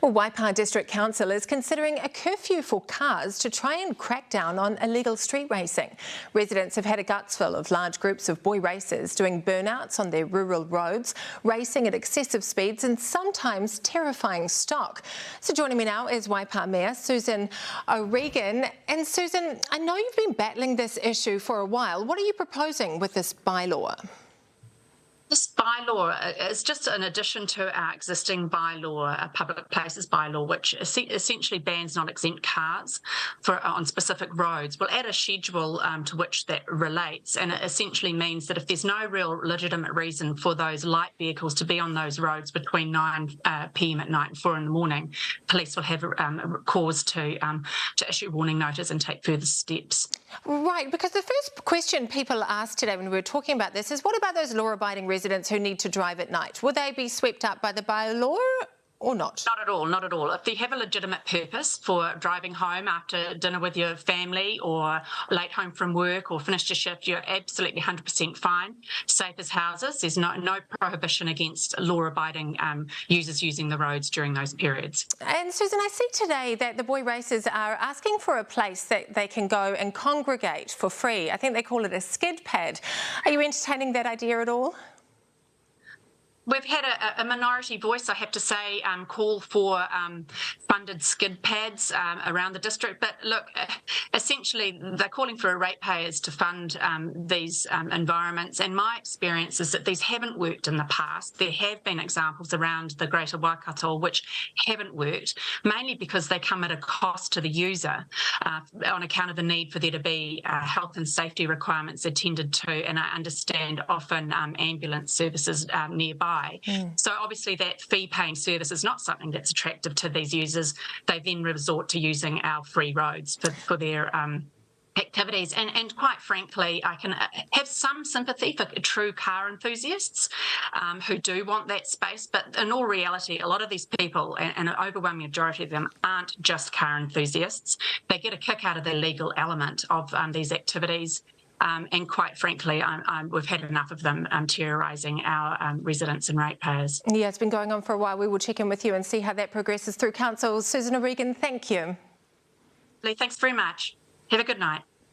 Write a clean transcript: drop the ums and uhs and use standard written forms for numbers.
Well, Waipā District Council is considering a curfew for cars to try and crack down on illegal street racing. Residents have had a guts full of large groups of boy racers doing burnouts on their rural roads, racing at excessive speeds and sometimes terrifying stock. So joining me now is Waipā Mayor Susan O'Regan. And Susan, I know you've been battling this issue for a while. What are you proposing with this bylaw? This bylaw is just an addition to our existing bylaw, a public places bylaw, which essentially bans non-exempt cars on specific roads. We'll add a schedule to which that relates, and it essentially means that if there's no real legitimate reason for those light vehicles to be on those roads between 9 p.m. at night and 4 in the morning, police will have cause to issue warning notice and take further steps. Right, because the first question people asked today when we were talking about this is, what about those law-abiding residents who need to drive at night? Will they be swept up by the bylaw or not? Not at all, not at all. If you have a legitimate purpose for driving home after dinner with your family or late home from work or finished your shift, you're absolutely 100% fine, safe as houses. There's no prohibition against law-abiding users using the roads during those periods. And Susan, I see today that the boy racers are asking for a place that they can go and congregate for free. I think they call it a skid pad. Are you entertaining that idea at all? We've had a minority voice, I have to say, call for funded skid pads around the district. But look, essentially, they're calling for ratepayers to fund these environments. And my experience is that these haven't worked in the past. There have been examples around the Greater Waikato which haven't worked, mainly because they come at a cost to the user on account of the need for there to be health and safety requirements attended to. And I understand often ambulance services nearby. So obviously that fee-paying service is not something that's attractive to these users. They then resort to using our free roads for their activities. And quite frankly, I can have some sympathy for true car enthusiasts who do want that space. But in all reality, a lot of these people, and an overwhelming majority of them, aren't just car enthusiasts. They get a kick out of the legal element of these activities. And quite frankly, we've had enough of them terrorising our residents and ratepayers. Yeah, it's been going on for a while. We will check in with you and see how that progresses through council. Susan O'Regan, thank you. Thanks very much. Have a good night.